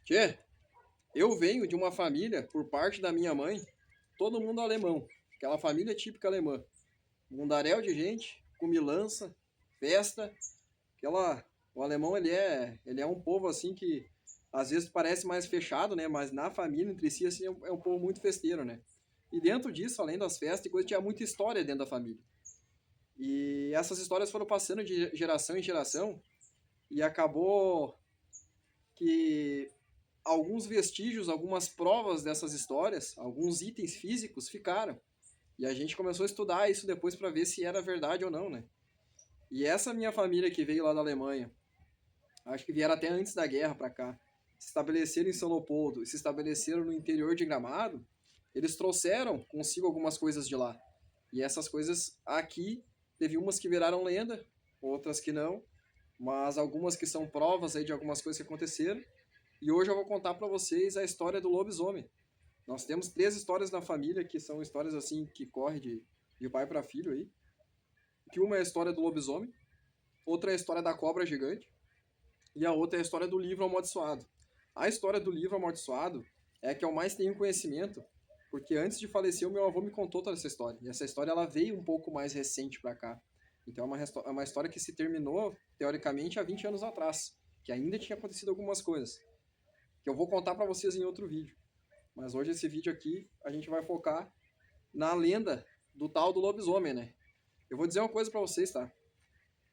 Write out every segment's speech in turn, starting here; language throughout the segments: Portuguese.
Tchê, eu venho de uma família, por parte da minha mãe, todo mundo alemão. Aquela família típica alemã. Mundaréu de gente, comilança, festa. Aquela, o alemão, ele é um povo assim que às vezes parece mais fechado, né? Mas na família, entre si, assim, é um povo muito festeiro, né? E dentro disso, além das festas e coisa, tinha muita história dentro da família. E essas histórias foram passando de geração em geração e acabou que alguns vestígios, algumas provas dessas histórias, alguns itens físicos ficaram. E a gente começou a estudar isso depois para ver se era verdade ou não, né? E essa minha família que veio lá da Alemanha, acho que vieram até antes da guerra para cá, se estabeleceram em São Leopoldo e se estabeleceram no interior de Gramado, eles trouxeram consigo algumas coisas de lá. E essas coisas aqui, teve umas que viraram lenda, outras que não, mas algumas que são provas aí de algumas coisas que aconteceram. E hoje eu vou contar para vocês a história do lobisomem. Nós temos três histórias na família que são histórias assim que correm de pai para filho aí. Que uma é a história do lobisomem, outra é a história da cobra gigante e a outra é a história do livro amaldiçoado. A história do livro amaldiçoado é a que eu mais tenho conhecimento, porque antes de falecer o meu avô me contou toda essa história. E essa história ela veio um pouco mais recente para cá. Então é uma história que se terminou teoricamente há 20 anos atrás, que ainda tinha acontecido algumas coisas, que eu vou contar para vocês em outro vídeo. Mas hoje esse vídeo aqui a gente vai focar na lenda do tal do lobisomem, né? Eu vou dizer uma coisa pra vocês, tá?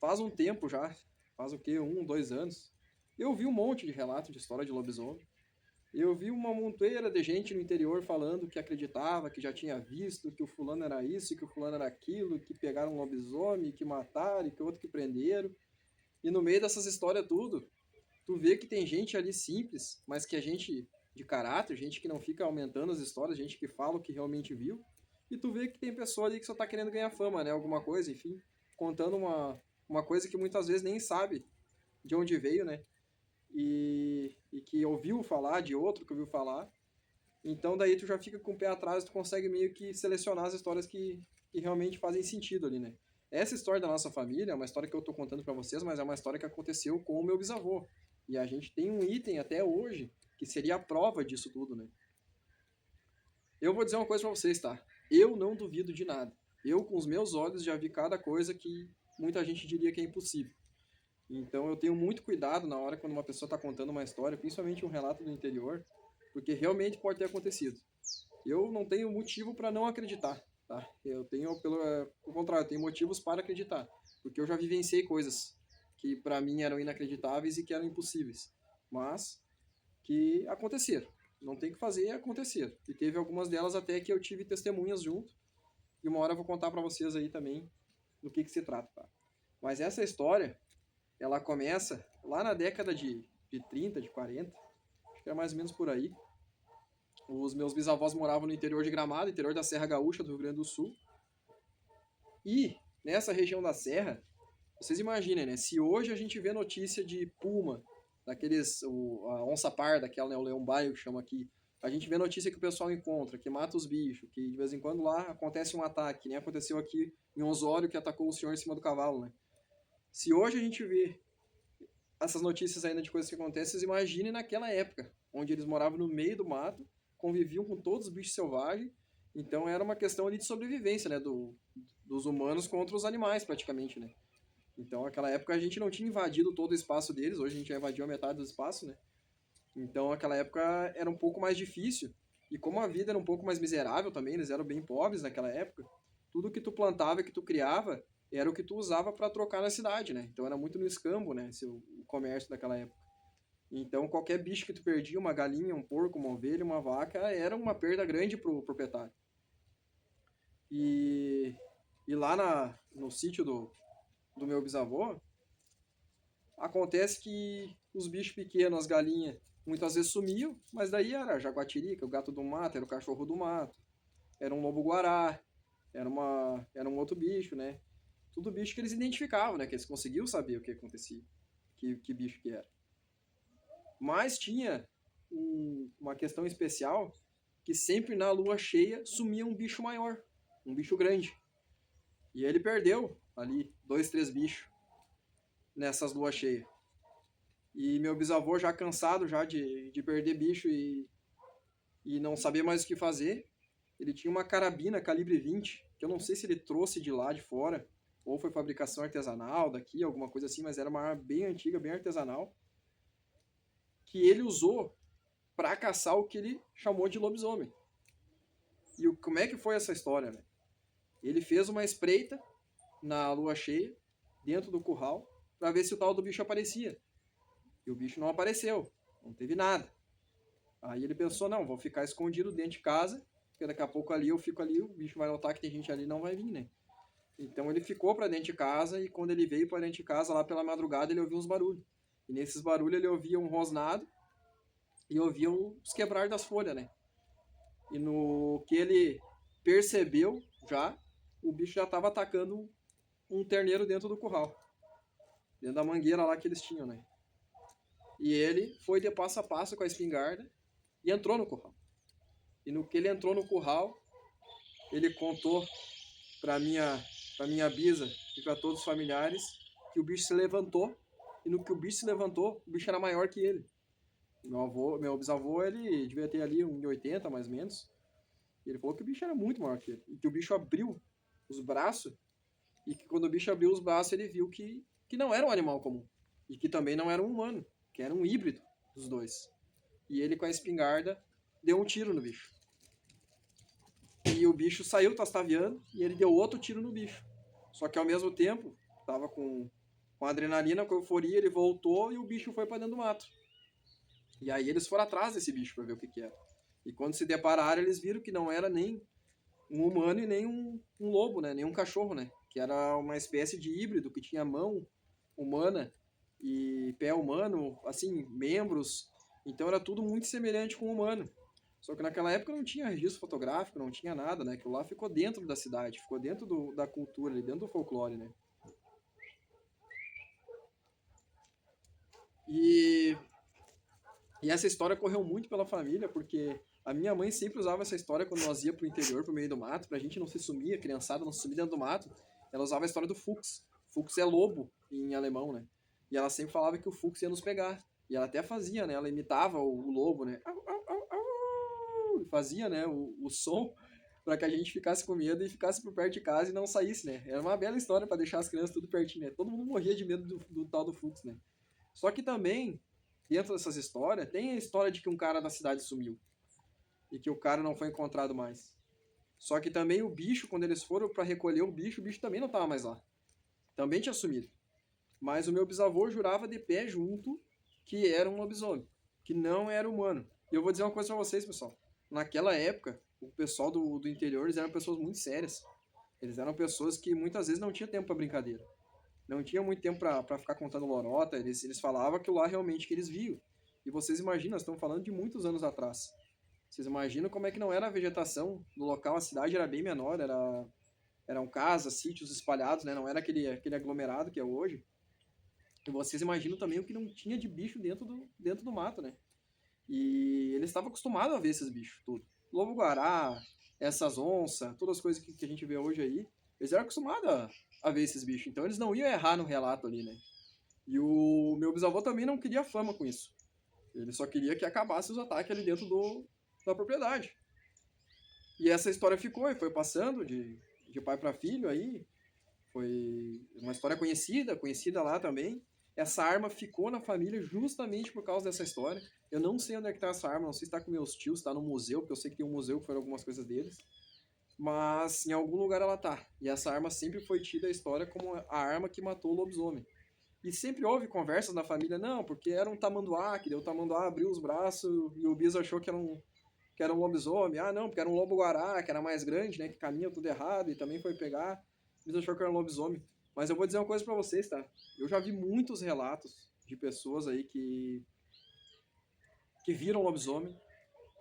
Faz um tempo já, faz o quê? 1, 2 anos. Eu vi um monte de relato de história de lobisomem. Eu vi uma montoeira de gente no interior falando que acreditava, que já tinha visto, que o fulano era isso, que o fulano era aquilo, que pegaram um lobisomem, que mataram, que outro que prenderam. E no meio dessas histórias tudo, tu vê que tem gente ali simples, mas que é gente de caráter, gente que não fica aumentando as histórias, gente que fala o que realmente viu. E tu vê que tem pessoa ali que só tá querendo ganhar fama, né? Alguma coisa, enfim, contando uma coisa que muitas vezes nem sabe de onde veio, né? E que ouviu falar de outro que ouviu falar. Então daí tu já fica com o pé atrás, tu consegue meio que selecionar as histórias que realmente fazem sentido ali, né? Essa história da nossa família é uma história que eu tô contando para vocês, mas é uma história que aconteceu com o meu bisavô. E a gente tem um item até hoje que seria a prova disso tudo, né? Eu vou dizer uma coisa para vocês, tá? Eu não duvido de nada. Eu, com os meus olhos, já vi cada coisa que muita gente diria que é impossível. Então eu tenho muito cuidado na hora quando uma pessoa está contando uma história, principalmente um relato do interior, porque realmente pode ter acontecido. Eu não tenho motivo para não acreditar, tá? Eu tenho, pelo contrário, eu tenho motivos para acreditar, porque eu já vivenciei coisas que para mim eram inacreditáveis e que eram impossíveis, mas que aconteceram. Não tem o que fazer, acontecer. E teve algumas delas até que eu tive testemunhas junto, e uma hora eu vou contar para vocês aí também do que se trata, tá? Mas essa história, ela começa lá na década de 30, de 40, acho que era mais ou menos por aí. Os meus bisavós moravam no interior de Gramado, interior da Serra Gaúcha do Rio Grande do Sul. E nessa região da Serra, vocês imaginem, né? Se hoje a gente vê notícia de puma, daqueles, a onça parda, aquela, né, o leão-baio que chama aqui, a gente vê notícia que o pessoal encontra, que mata os bichos, que de vez em quando lá acontece um ataque, nem aconteceu aqui em Osório que atacou o senhor em cima do cavalo, né? Se hoje a gente vê essas notícias ainda de coisas que acontecem, vocês imaginem naquela época, onde eles moravam no meio do mato, conviviam com todos os bichos selvagens, então era uma questão ali de sobrevivência, né, dos humanos contra os animais, praticamente, né. Então, naquela época a gente não tinha invadido todo o espaço deles, hoje a gente já invadiu a metade do espaço, né. Então, naquela época era um pouco mais difícil, e como a vida era um pouco mais miserável também, eles eram bem pobres naquela época, tudo que tu plantava e que tu criava era o que tu usava para trocar na cidade, né? Então era muito no escambo, né? O comércio daquela época. Então qualquer bicho que tu perdia, uma galinha, um porco, uma ovelha, uma vaca, era uma perda grande pro proprietário. E, e lá no sítio do meu bisavô, acontece que os bichos pequenos, as galinhas, muitas vezes sumiam, mas daí era a jaguatirica, o gato do mato, era o cachorro do mato, era um lobo-guará, era um outro bicho, né? Tudo bicho que eles identificavam, né? Que eles conseguiam saber o que acontecia, que bicho que era. Mas tinha uma questão especial que sempre na lua cheia sumia um bicho maior, um bicho grande. E ele perdeu ali 2, 3 bichos nessas luas cheias. E meu bisavô já cansado já de perder bicho e não saber mais o que fazer, ele tinha uma carabina calibre 20, que eu não sei se ele trouxe de lá de fora, ou foi fabricação artesanal daqui, alguma coisa assim, mas era uma arma bem antiga, bem artesanal, que ele usou para caçar o que ele chamou de lobisomem. E como é que foi essa história, né? Ele fez uma espreita na lua cheia, dentro do curral, para ver se o tal do bicho aparecia. E o bicho não apareceu, não teve nada. Aí ele pensou, não, vou ficar escondido dentro de casa, porque daqui a pouco ali eu fico ali, o bicho vai notar que tem gente ali e não vai vir, né? Então ele ficou para dentro de casa e quando ele veio para dentro de casa, lá pela madrugada, ele ouviu uns barulhos. E nesses barulhos ele ouvia um rosnado e ouvia os quebrar das folhas, né? E no que ele percebeu já, o bicho já estava atacando um terneiro dentro do curral. Dentro da mangueira lá que eles tinham, né? E ele foi de passo a passo com a espingarda e entrou no curral. E no que ele entrou no curral, ele contou para minha bisa e para todos os familiares que o bicho se levantou. E no que o bicho se levantou, o bicho era maior que ele. Meu bisavô, ele devia ter ali 1,80 mais ou menos. E ele falou que o bicho era muito maior que ele. E que o bicho abriu os braços. E que quando o bicho abriu os braços, ele viu que não era um animal comum. E que também não era um humano. Que era um híbrido dos dois. E ele, com a espingarda, deu um tiro no bicho. E o bicho saiu tastaviando e ele deu outro tiro no bicho. Só que ao mesmo tempo, tava com adrenalina, com euforia, ele voltou e o bicho foi para dentro do mato. E aí eles foram atrás desse bicho para ver o que era. E quando se depararam, eles viram que não era nem um humano e nem um lobo, né? Nem um cachorro, né? Que era uma espécie de híbrido que tinha mão humana e pé humano, assim, membros. Então era tudo muito semelhante com o humano. Só que naquela época não tinha registro fotográfico, não tinha nada, né? Aquilo lá ficou dentro da cidade, ficou dentro da cultura, dentro do folclore, né? E, e essa história correu muito pela família, porque a minha mãe sempre usava essa história quando nós ia pro interior, pro meio do mato, pra gente não se sumir, a criançada não se sumir dentro do mato. Ela usava a história do Fuchs. Fuchs é lobo em alemão, né? E ela sempre falava que o Fuchs ia nos pegar. E ela até fazia, né? Ela imitava o lobo, né? Fazia, né? O som para que a gente ficasse com medo e ficasse por perto de casa e não saísse, né? Era uma bela história para deixar as crianças tudo pertinho, né? Todo mundo morria de medo do tal do Fuchs, né? Só que também, dentro dessas histórias, tem a história de que um cara da cidade sumiu e que o cara não foi encontrado mais. Só que também o bicho, quando eles foram para recolher o bicho também não estava mais lá. Também tinha sumido. Mas o meu bisavô jurava de pé junto que era um lobisomem, que não era humano. E eu vou dizer uma coisa para vocês, pessoal. Naquela época, o pessoal do interior, eles eram pessoas muito sérias. Eles eram pessoas que muitas vezes não tinham tempo para brincadeira. Não tinha muito tempo para ficar contando lorota. Eles falavam aquilo lá realmente que eles viam. E vocês imaginam, nós estamos falando de muitos anos atrás. Vocês imaginam como é que não era a vegetação do local, a cidade era bem menor, eram casas, sítios espalhados, né? Não era aquele aglomerado que é hoje. E vocês imaginam também o que não tinha de bicho dentro do mato, né? E eles estavam acostumados a ver esses bichos, tudo. Lobo-guará, essas onças, todas as coisas que a gente vê hoje aí, eles eram acostumados a ver esses bichos. Então eles não iam errar no relato ali, né? E o meu bisavô também não queria fama com isso. Ele só queria que acabasse os ataques ali dentro da propriedade. E essa história ficou e foi passando de pai para filho aí. Foi uma história conhecida lá também. Essa arma ficou na família justamente por causa dessa história. Eu não sei onde é que tá essa arma, não sei se está com meus tios, está no museu, porque eu sei que tem um museu que foram algumas coisas deles. Mas em algum lugar ela tá. E essa arma sempre foi tida a história como a arma que matou o lobisomem. E sempre houve conversas na família, não, porque era um tamanduá, que deu o tamanduá abriu os braços e o bis achou que era um lobisomem. Ah, não, porque era um lobo-guará, que era mais grande, né, que caminha tudo errado e também foi pegar. O bis achou que era um lobisomem. Mas eu vou dizer uma coisa pra vocês, tá? Eu já vi muitos relatos de pessoas aí que viram lobisomem,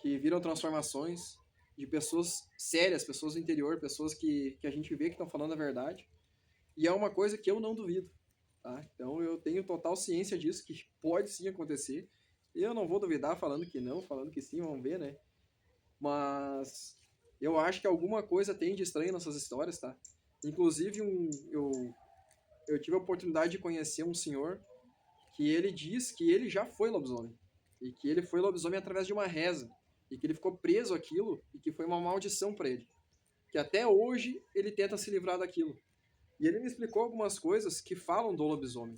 que viram transformações, de pessoas sérias, pessoas do interior, pessoas que a gente vê que estão falando a verdade. E é uma coisa que eu não duvido. Tá? Então eu tenho total ciência disso, que pode sim acontecer. Eu não vou duvidar falando que não, falando que sim, vamos ver, né? Mas eu acho que alguma coisa tem de estranho nessas histórias, tá? Inclusive, eu tive a oportunidade de conhecer um senhor que ele diz que ele já foi lobisomem. E que ele foi lobisomem através de uma reza. E que ele ficou preso àquilo e que foi uma maldição para ele. Que até hoje ele tenta se livrar daquilo. E ele me explicou algumas coisas que falam do lobisomem.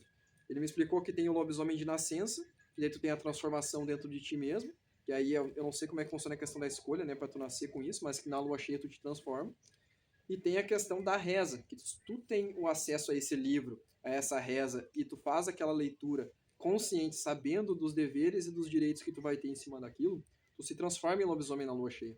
Ele me explicou que tem o lobisomem de nascença, que daí tu tem a transformação dentro de ti mesmo, que aí eu não sei como é que funciona a questão da escolha, né, pra tu nascer com isso, mas que na lua cheia tu te transforma. E tem a questão da reza, que se tu tem o acesso a esse livro, a essa reza, e tu faz aquela leitura consciente, sabendo dos deveres e dos direitos que tu vai ter em cima daquilo, tu se transforma em lobisomem na lua cheia.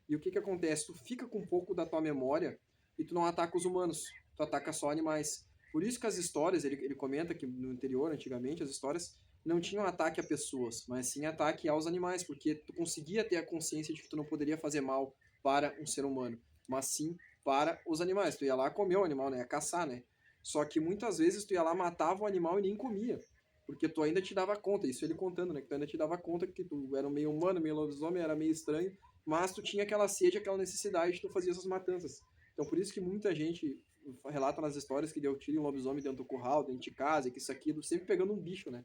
E o que que acontece? Tu fica com um pouco da tua memória e tu não ataca os humanos, tu ataca só animais. Por isso que as histórias, ele comenta que no interior, antigamente, as histórias não tinham ataque a pessoas, mas sim ataque aos animais, porque tu conseguia ter a consciência de que tu não poderia fazer mal para um ser humano, mas sim para os animais. Tu ia lá comer o animal, né? Ia caçar, né? Só que muitas vezes tu ia lá, matava o animal e nem comia. Porque tu ainda te dava conta, isso ele contando, né? Que tu ainda te dava conta que tu era meio humano, meio lobisomem, era meio estranho, mas tu tinha aquela sede, aquela necessidade de tu fazer essas matanças. Então por isso que muita gente relata nas histórias que deu tiro em um lobisomem dentro do curral, dentro de casa, que isso aqui, sempre pegando um bicho, né?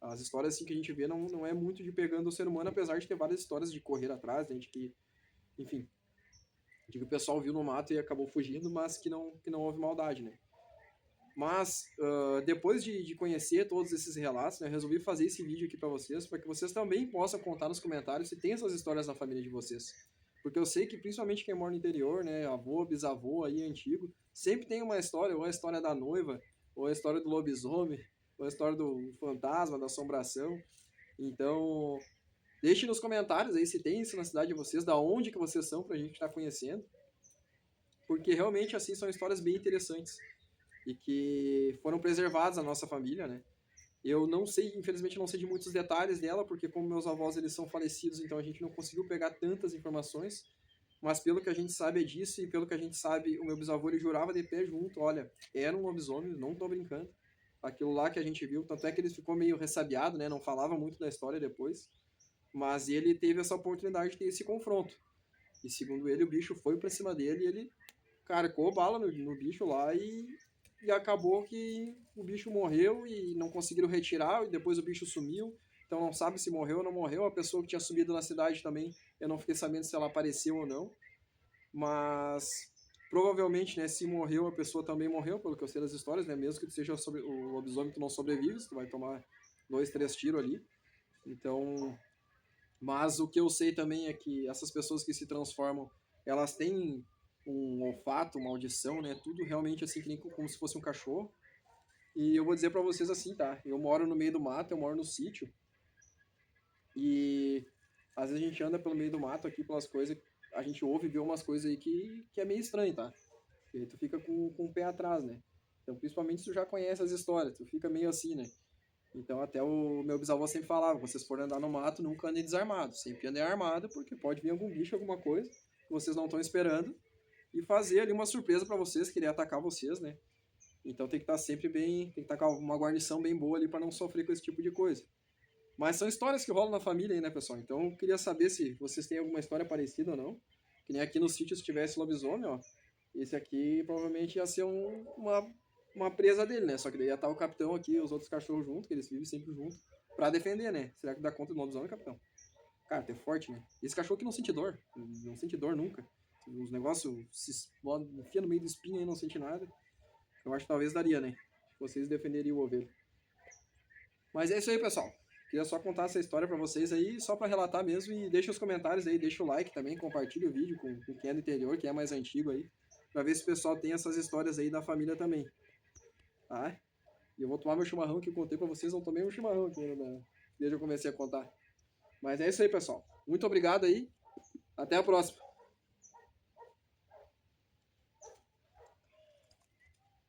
As histórias assim que a gente vê não é muito de pegando o ser humano, apesar de ter várias histórias de correr atrás, né? De que, enfim, de que o pessoal viu no mato e acabou fugindo, mas que não houve maldade, né? Mas, depois de conhecer todos esses relatos, né, eu resolvi fazer esse vídeo aqui para que vocês também possam contar nos comentários se tem essas histórias na família de vocês. Porque eu sei que, principalmente quem mora no interior, né, avô, bisavô aí antigo, sempre tem uma história, ou a história da noiva, ou a história do lobisomem, ou a história do fantasma, da assombração. Então, deixe nos comentários aí se tem isso na cidade de vocês, da onde que vocês são, pra gente estar conhecendo. Porque realmente, assim, são histórias bem interessantes e que foram preservados na nossa família, né? Eu não sei, infelizmente não sei de muitos detalhes dela, porque como meus avós eles são falecidos, então a gente não conseguiu pegar tantas informações, mas pelo que a gente sabe é disso, e pelo que a gente sabe, o meu bisavô ele jurava de pé junto, olha, era um lobisomem, não tô brincando. Aquilo lá que a gente viu, tanto é que ele ficou meio ressabiado, né? Não falava muito da história depois, mas ele teve essa oportunidade de ter esse confronto. E segundo ele, o bicho foi pra cima dele e ele carcou bala no bicho lá e acabou que o bicho morreu e não conseguiram retirar, e depois o bicho sumiu. Então não sabe se morreu ou não morreu. A pessoa que tinha sumido na cidade também, eu não fiquei sabendo se ela apareceu ou não. Mas provavelmente, né, se morreu, a pessoa também morreu, pelo que eu sei das histórias, né? Mesmo que seja o lobisomem que não sobrevive, tu vai tomar 2, 3 tiros ali. Então, mas o que eu sei também é que essas pessoas que se transformam, elas têm um olfato, uma audição, né? Tudo realmente assim, que nem como se fosse um cachorro. E eu vou dizer pra vocês assim, tá? Eu moro no meio do mato, eu moro no sítio. E às vezes a gente anda pelo meio do mato aqui, pelas coisas, a gente ouve e vê umas coisas aí que é meio estranho, tá? E tu fica com o pé atrás, né? Então, principalmente se tu já conhece as histórias, tu fica meio assim, né? Então, até o meu bisavô sempre falava, vocês forem andar no mato, nunca andem desarmados. Sempre andem armado, porque pode vir algum bicho, alguma coisa, que vocês não estão esperando, e fazer ali uma surpresa para vocês, querer atacar vocês, né? Então tem que estar sempre bem, tem que estar com uma guarnição bem boa ali para não sofrer com esse tipo de coisa. Mas são histórias que rolam na família aí, né, pessoal? Então eu queria saber se vocês têm alguma história parecida ou não. Que nem aqui no sítio, se tivesse lobisomem, ó. Esse aqui provavelmente ia ser uma presa dele, né? Só que daí ia estar o capitão aqui, os outros cachorros juntos, que eles vivem sempre juntos, pra defender, né? Será que dá conta do lobisomem, capitão? Cara, tu é forte, né? Esse cachorro aqui não sente dor. Não sente dor nunca. Os negócios se enfia no meio do espinho e não sente nada. Eu acho que talvez daria, né? Vocês defenderiam o ovelho. Mas é isso aí, pessoal. Queria só contar essa história pra vocês aí, só pra relatar mesmo. E deixa os comentários aí, deixa o like também, compartilha o vídeo com quem é do interior, quem é mais antigo aí, pra ver se o pessoal tem essas histórias aí da família também. Tá? E eu vou tomar meu chimarrão que eu contei pra vocês, não tomei um chimarrão aqui, né? Desde eu comecei a contar. Mas é isso aí, pessoal. Muito obrigado aí. Até a próxima.